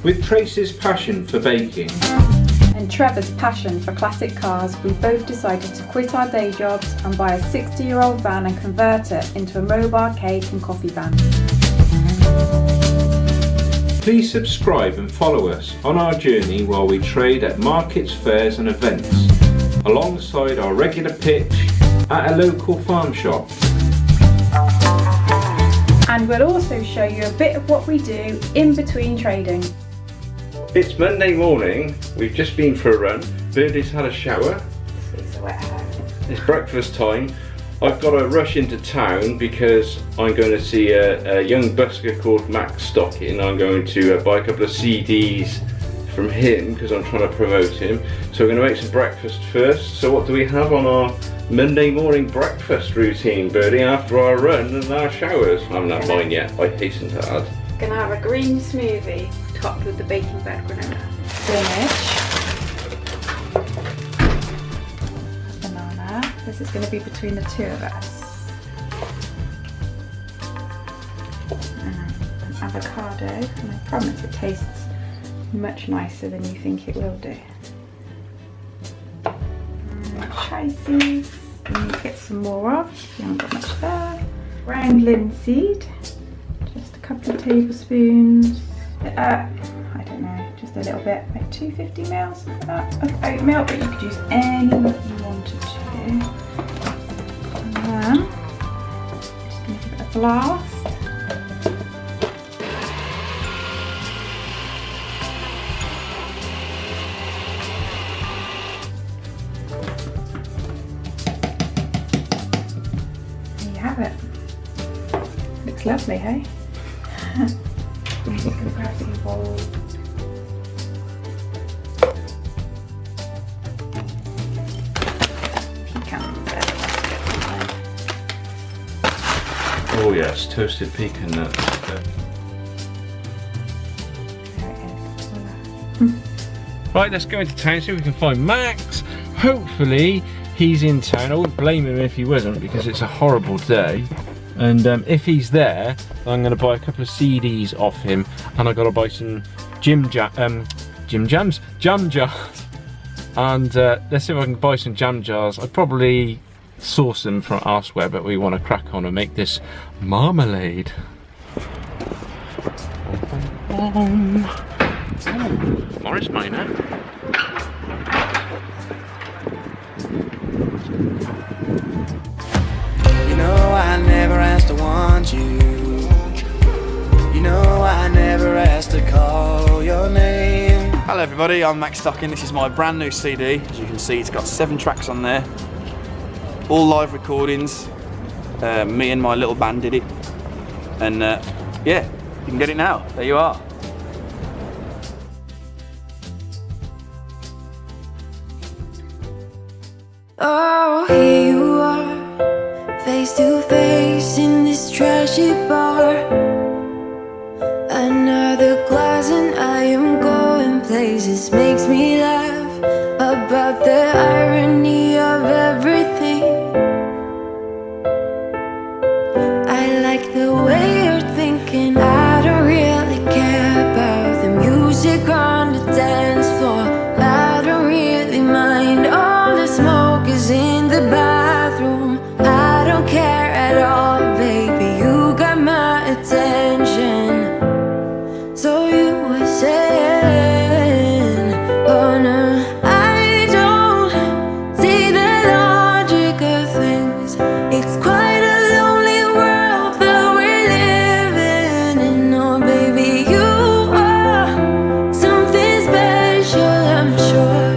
With Trace's passion for baking and Trevor's passion for classic cars, we both decided to quit our day jobs and buy a 60-year-old van and convert it into a mobile cake and coffee van. Please subscribe and follow us on our journey while we trade at markets, fairs and events, alongside our regular pitch at a local farm shop. And we'll also show you a bit of what we do in between trading. It's Monday morning, we've just been for a run, Birdie's had a shower, it's breakfast time. I've got to rush into town because I'm going to see a young busker called Max Stocking. I'm going to buy a couple of CDs from him because I'm trying to promote him. So we're going to make some breakfast first. So what do we have on our Monday morning breakfast routine, Birdie, after our run and our showers? I haven't had mine yet, I hasten to add. Gonna have a green smoothie topped with the baking bread granola. Spinach. Banana. This is going to be between the two of us. And an avocado. And I promise it tastes much nicer than you think it will do. And chises. You need to get some more of. You haven't got much there. Ground linseed. Just a couple of tablespoons. I don't know, just a little bit, like 250 ml, something like that, of oat milk, but you could use any you wanted to. And then, just going to give it a blast. There you have it. Looks lovely, hey? I'm just going to grab some bowl. Pecans there, let's get some. Oh yes, toasted pecan nuts. There it is. Right, let's go into town so we can find Max. Hopefully he's in town. I wouldn't blame him if he wasn't because it's a horrible day. And if he's there, I'm going to buy a couple of CDs off him, and I've got to buy some jam jars. And let's see if I can buy some jam jars. I'd probably source them from elsewhere, but we want to crack on and make this marmalade. Oh, Morris Minor. You know I never asked to want you. You know I never asked to call your name. Hello everybody, I'm Max Stocking. This is my brand new CD. As you can see, it's got 7 tracks on there. All live recordings. Me and my little band did it. And yeah, you can get it now. There you are. Oh, here you are, face to face in this trashy bar. Another glass and I am going places. Makes me laugh about the irony of everything. I like the way you're thinking. I don't really care about the music on the dance floor. I don't really mind. All the smoke is in the bathroom. I don't care at all, baby. You got my attention. So you were saying, oh no, I don't see the logic of things. It's quite a lonely world that we're living in. Oh baby, you are something special, I'm sure.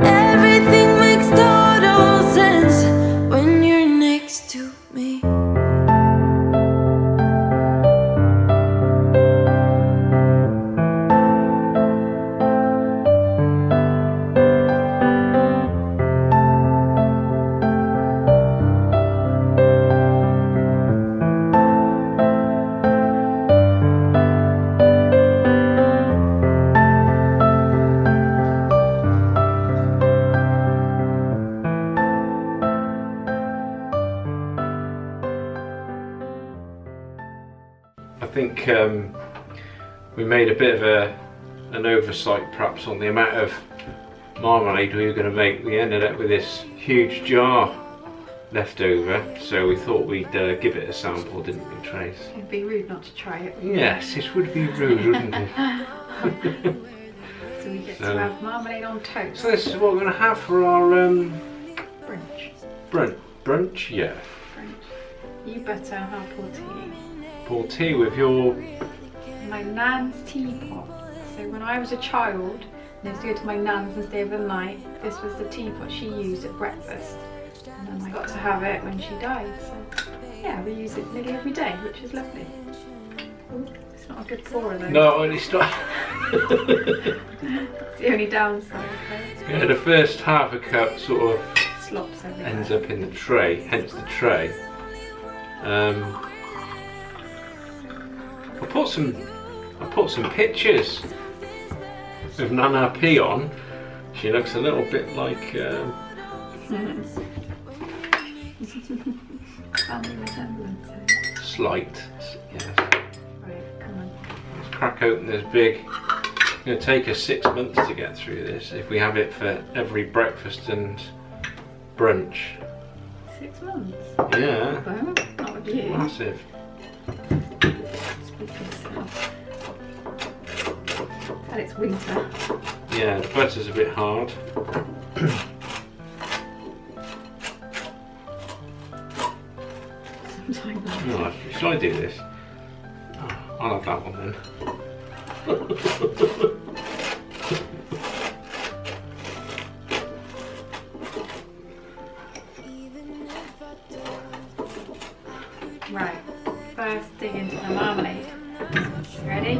Everything makes total sense when you're next to me. I think we made a bit of an oversight perhaps on the amount of marmalade we were going to make. We ended up with this huge jar left over, so we thought we'd give it a sample, didn't we, Trace? It'd be rude not to try it. Yes, it would be rude, wouldn't it? So we get to have marmalade on toast. So this is what we're going to have for our Brunch. brunch, yeah. Brunch. You butter and I'll pour tea. Pour tea with your... My nan's teapot. So when I was a child, and I used to go to my nan's and stay overnight, this was the teapot she used at breakfast. And then I got to have it when she died. So yeah, we use it nearly every day, which is lovely. Ooh, it's not a good pourer though. No, it's not. It's the only downside. Okay? Yeah, the first half a cup sort of Slops everywhere. ends up in the tray, hence the tray. I put some pictures of Nana P on. She looks a little bit like Family resemblance. slight. Yes. Right, come on. Let's crack open this big. It's going to take us 6 months to get through this if we have it for every breakfast and brunch. 6 months. Yeah, Well, not with you. massive. Speak for yourself. And it's winter. Yeah, the butter's a bit hard. Sometimes. Oh, shall I do this? Oh, I'll have that one then. Right, first dig into the marmalade. Ready?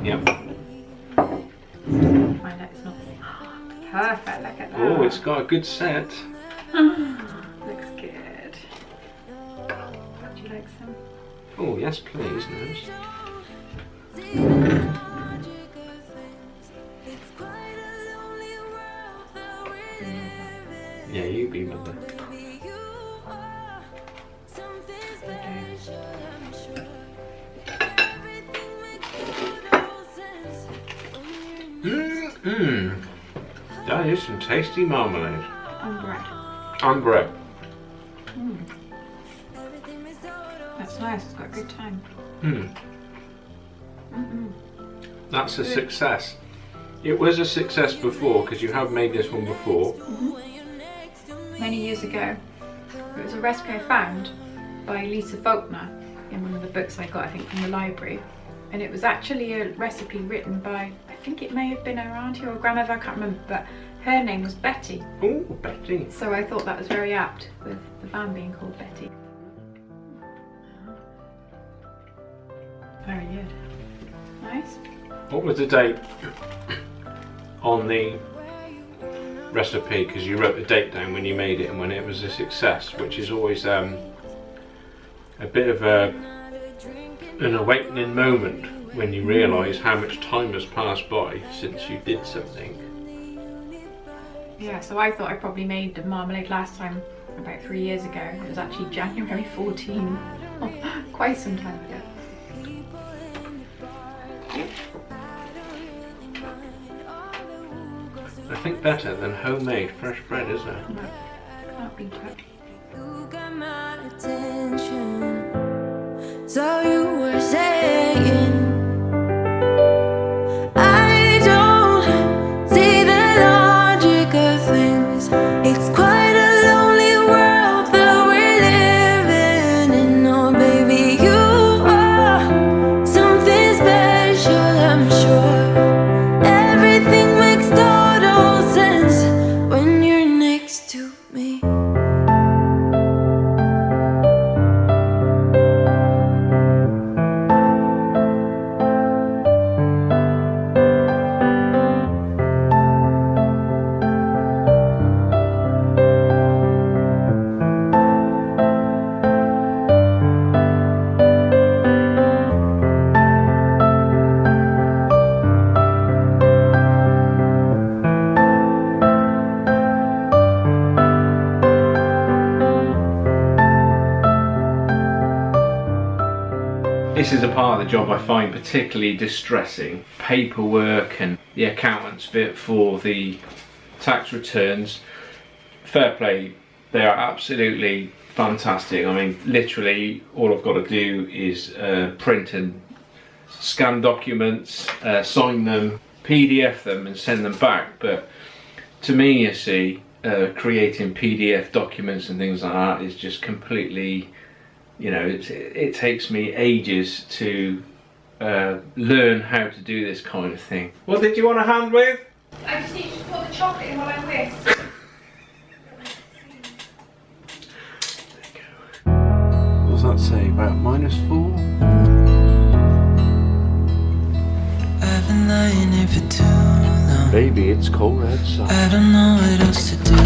Yep. Find out it's not perfect. Look at that. Oh, it's got a good set. Looks good. Would you like some? Oh, yes, please, Nose. Yeah, you be mother. Mmm. That is some tasty marmalade. On bread. And bread. That's nice. It's got a good time. That's a success. It was a success before because you have made this one before. Many years ago, it was a recipe I found by Lisa Faulkner in one of the books I got, I think, from the library. And it was actually a recipe written by, I think it may have been her auntie or grandmother, I can't remember, but her name was Betty. Oh, Betty. So I thought that was very apt with the band being called Betty. Very good. Nice. What was the date on the recipe? Because you wrote the date down when you made it and when it was a success, which is always a bit of an awakening moment when you realise how much time has passed by since you did something. Yeah, so I thought I probably made the marmalade last time about 3 years ago. It was actually January 14, quite some time ago. I think better than homemade fresh bread, isn't it? No, can't beat it. You got my attention. So you were saying, I don't see the logic of things. It's quite a lonely world that we're living in. Oh, baby, you are something special, I'm sure. Everything makes total sense when you're next to me. This is a part of the job I find particularly distressing. Paperwork and the accountant's bit for the tax returns. Fair play, they are absolutely fantastic. I mean, literally all I've got to do is print and scan documents, sign them, PDF them and send them back. But to me, you see, creating PDF documents and things like that is just completely, you know, it takes me ages to learn how to do this kind of thing. What did you want a hand with? I just need to put the chocolate in while I'm this. What does that say? About -4? I've been lying here for too long. Baby, it's cold outside. I don't know what else to do.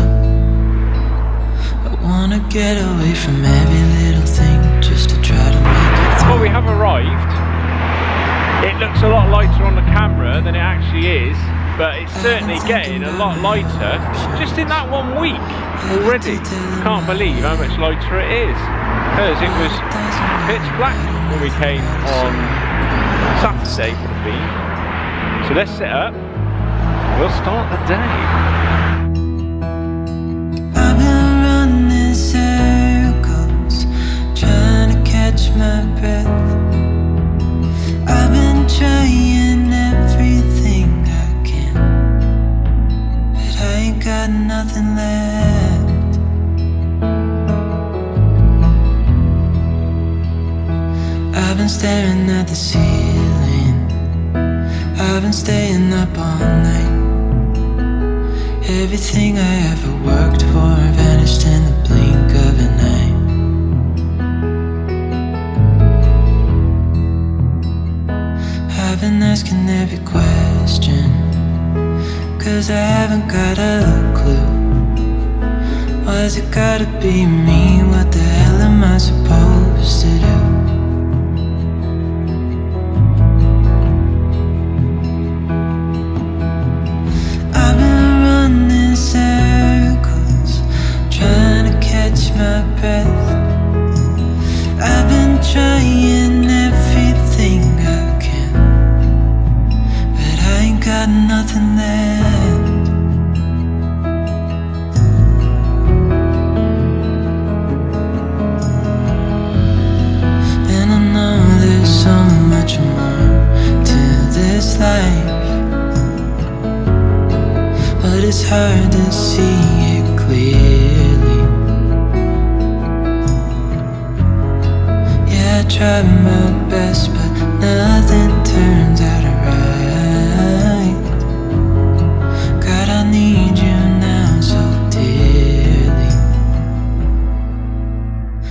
I wanna get away from every little thing just to try to make it through. Well, we have arrived. It looks a lot lighter on the camera than it actually is, but it's certainly getting a lot lighter just in that 1 week already. Can't believe how much lighter it is, because it was pitch black when we came on Saturday for the bean. So let's sit up, we'll start the day. I've been running circles, trying to catch my breath. I've been trying everything I can, but I ain't got nothing left. I've been staring at the ceiling, I've been staying up all night. Everything I ever worked for vanished in the blink of an eye. I've been asking every question, 'cause I haven't got a clue. Why's it gotta be me? What the hell am I supposed to do? I've been running circles, trying to catch my breath. I've been trying everything I can, but I ain't got nothing left. And I know there's so much more to this life, but it's hard to see it clearly. Yeah, I tried my best, but nothing turns out right. God, I need you now so dearly,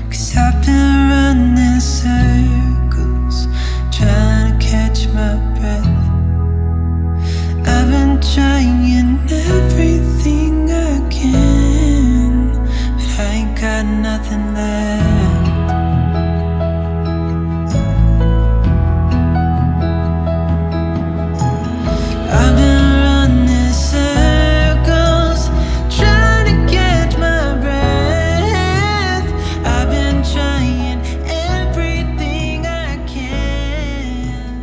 'cause I've been running circles, trying to catch my breath. I've been trying everything I can, but I ain't got nothing left. I've been running circles, trying to catch my breath. I've been trying everything I can.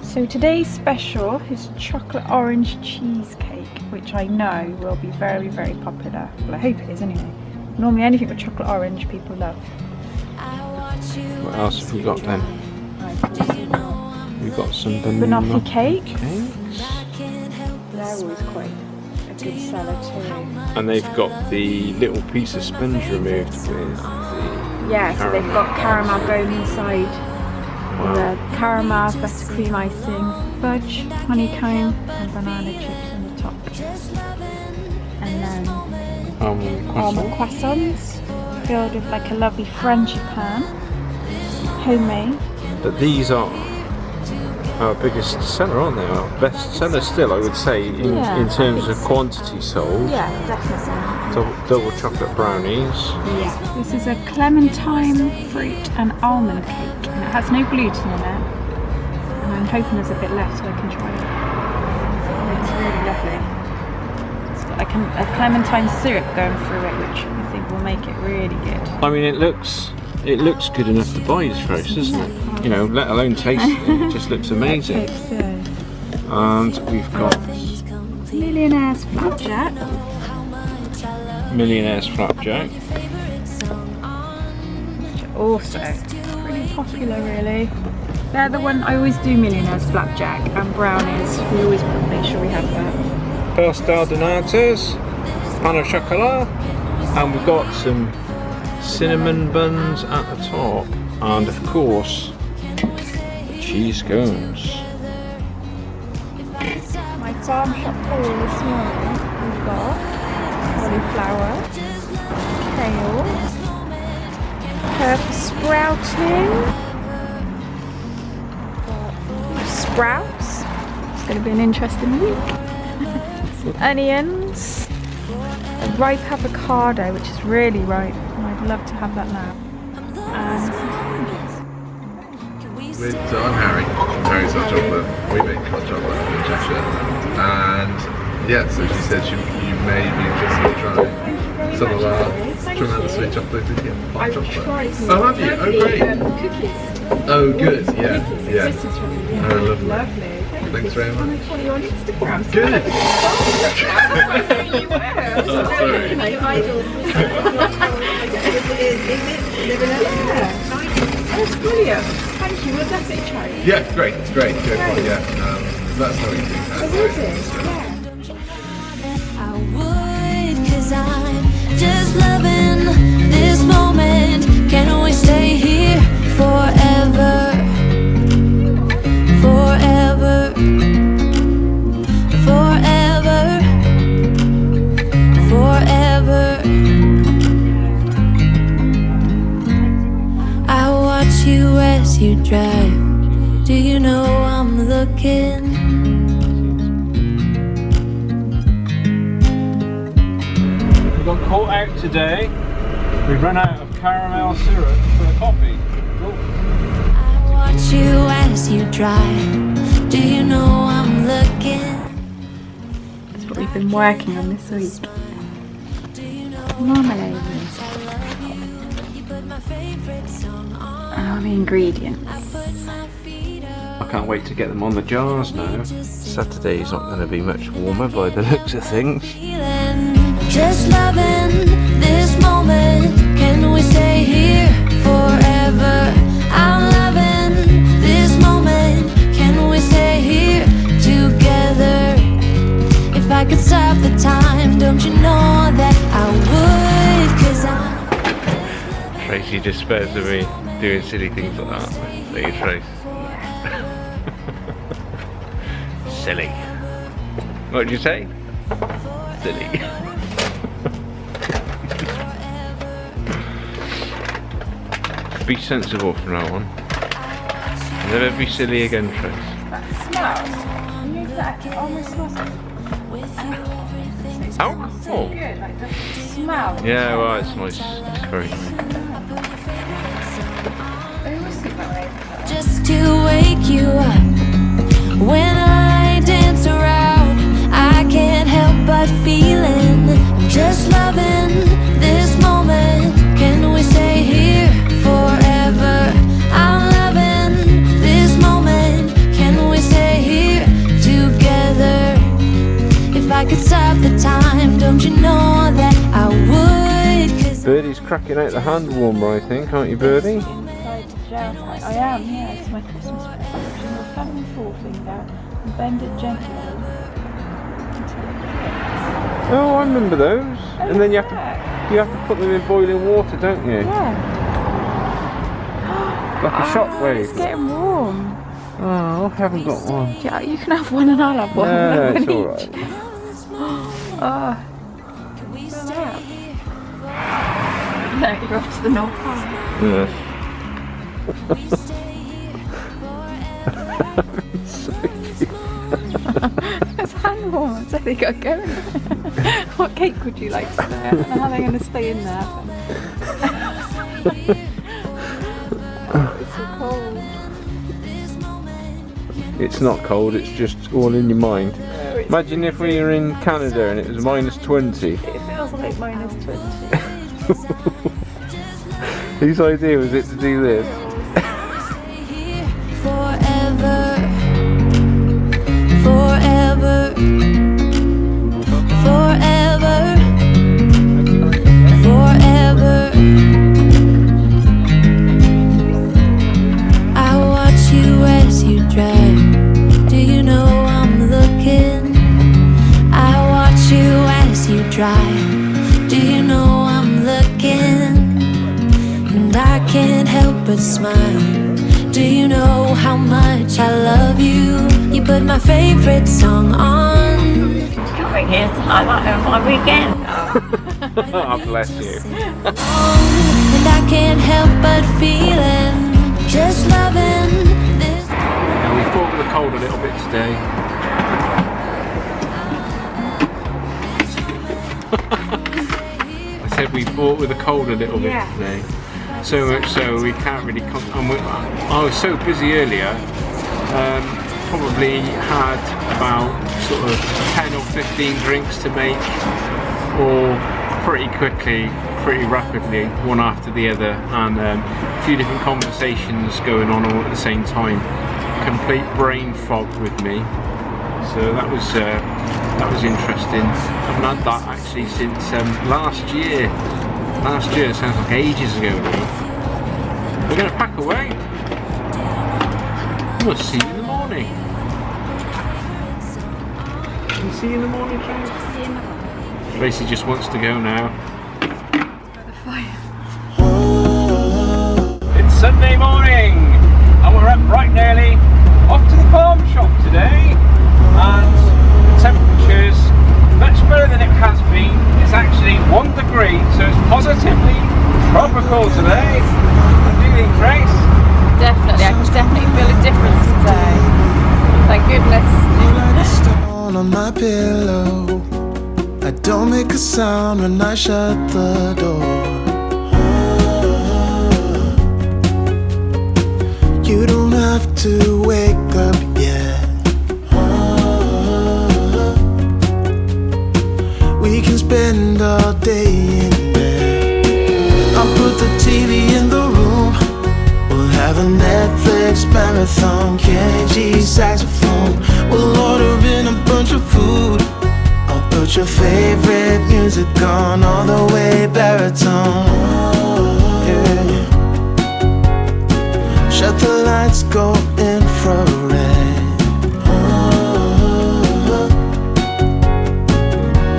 So today's special is chocolate orange cheesecake, which I know will be very, very popular. Well, I hope it is anyway. Normally anything with chocolate orange people love. What else have we got then? We've got some Banoffee cake. cakes. They're always quite a good seller too. And they've got the little piece of sponge removed with the Yeah, so they've got caramel going inside. Wow. The caramel, buttercream icing, fudge, honeycomb, and banana chips on the top. And then almond croissants filled with like a lovely frangipane, homemade. But these are our biggest seller, aren't they? Our best seller still, I would say, Yeah, in terms I of think quantity sold. Yeah, definitely. Double chocolate brownies. Yeah. This is a clementine fruit and almond cake, and it has no gluten in it. And I'm hoping there's a bit left so I can try it. It's really lovely. It's got like a clementine syrup going through it, which I think will make it really good. I mean, it looks It looks good enough to buy this roast, doesn't it? You know, let alone taste it. It just looks amazing. And we've got Millionaire's Flapjack. Millionaire's Flapjack. Also pretty popular, really. They're the one I always do. Millionaire's Flapjack and brownies. We always make sure we have that. Pastel de natas, pan au chocolat, and we've got some cinnamon buns at the top, and of course the cheese scones. My farm shop haul this morning, we've got cauliflower, kale, purple sprouting, sprouts. It's going to be an interesting week. Some onions, a ripe avocado, which is really ripe, and I'd love to have that now. And So I'm Harry from Harry's Hot Chocolate. We make hot chocolate in Cheshire. And yeah, so she said you may be interested in trying some of our tremendously chocolatey hot chocolate. Oh, have you? Oh, great. Oh, good. Yeah, yeah. Oh, lovely. Thanks very much. Good. Oh, sorry. That's brilliant. Thank you. We'll definitely try it. Yeah, great. Great. Good. Yeah. That's how we do that. I would, 'cause I'm just loving this moment. Can we stay here forever? Forever. Forever. Forever. I watch you as you drive. Do you know I'm looking? We got caught out today. We've run out of caramel syrup for a coffee. Cool. I watch you as you drive. Do you know I'm looking? That's what we've been working on this week. Marmalade. And all the ingredients. I can't wait to get them on the jars now. Saturday's not going to be much warmer by the looks of things. Just loving this moment. Can we stay here forever? I'm loving this moment. Can we stay here together? If I could stop the time, don't you know that I would? 'Cause I'm Tracy despairs of me doing silly things like that. Don't you, Trace? Silly. What did you say? Silly. Be sensible from now on. Never be silly again, Trace. That smells. You that almost smells Alcohol? good, like the smell. Yeah, well, it's nice. It's very nice. I always think that way. just to wake you up. When I dance around, I can't help but feeling. I'm just loving this moment. Can we stay here forever? I'm loving this moment. Can we stay here together? If I could stop the time, don't you know that I would? 'Cause Birdie's cracking out the hand warmer, I think, aren't you, Birdie? Inside the gel. I am, yeah. It's my Christmas prescription. We'll thumb and forefinger and bend it gently. Oh, I remember those. And then you have to put them in boiling water, don't you? Yeah. Like a It's shockwave. getting warm. Oh, I haven't got one. Yeah, you can have one and I'll have one. No, One it's each. alright. Oh. No, you're off to the North Pole. Yeah. It's hand warm, so they got going. What cake would you like to stay? I don't know how they're going to stay in there. It's so cold. It's not cold, it's just all in your mind. Imagine if we were in Canada and it was -20. It feels like -20. Whose idea was it to do this? Forever, forever, forever, forever. I watch you as you drive. Do you know I'm looking? I watch you as you drive. Do you know I'm looking? And I can't help but smile. Do you know how much I love you? You put my favorite song on. Coming here to highlight of my weekend. Oh, bless you. And I can't help but feeling, just loving this. And we fought with the cold a little bit today. I said we fought with the cold a little bit today. So much so we can't really I was so busy earlier, probably had about sort of 10 or 15 drinks to make, all pretty quickly, pretty rapidly, one after the other, and a few different conversations going on all at the same time. Complete brain fog with me. So that was interesting. I haven't had that actually since last year. Last year, it sounds like ages ago now. We're going to pack away. We'll see you in the morning. We'll see you in the morning, Tracy. Tracy just wants to go now. It's Sunday morning, and we're up bright and early, off to the farm shop today, and the temperature's much better than it has been. It's actually 1 degree, so it's positively tropical today. What do you think, Trace? Definitely, I can definitely feel a difference today. Thank goodness. On my pillow, I don't make a sound when I shut the door. You don't have to wake up yet. We can spend all day in bed. I'll put the TV in the room. We'll have a Netflix marathon, Kenny G saxophone. We'll order in a bunch of food. I'll put your favorite music on, all the way baritone. Yeah. Shut the lights, go infrared.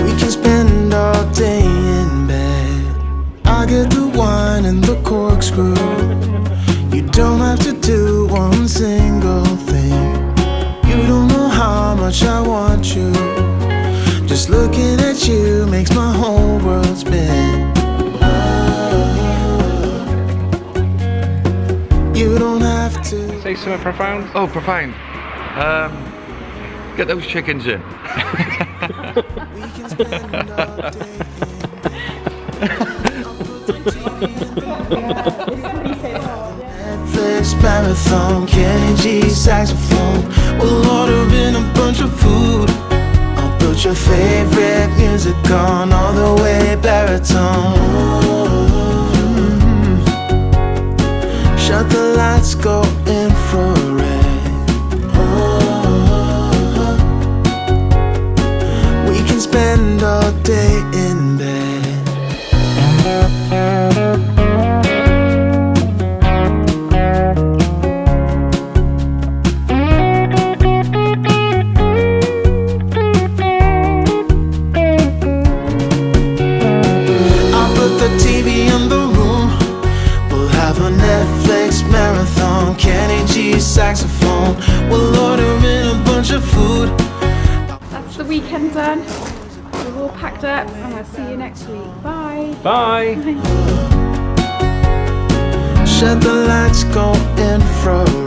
We can spend all day in bed. I get the wine and the corkscrew. You don't have to do one single thing. You don't know how much I want you. Just looking at you makes my whole world spin. You don't have to Say something profound. Oh, profound. Get those chickens in. We can spend all day Netflix marathon, Kenny G saxophone. We'll order in a bunch of food. I'll put your favorite music on, all the way baritone. Shut the lights, go infrared. We can spend all day in bed. Netflix marathon, Kenny G saxophone. We'll order in a bunch of food. That's the weekend done. We're all packed up, and I'll see you next week. Bye. Bye. Shut the lights, go infrared.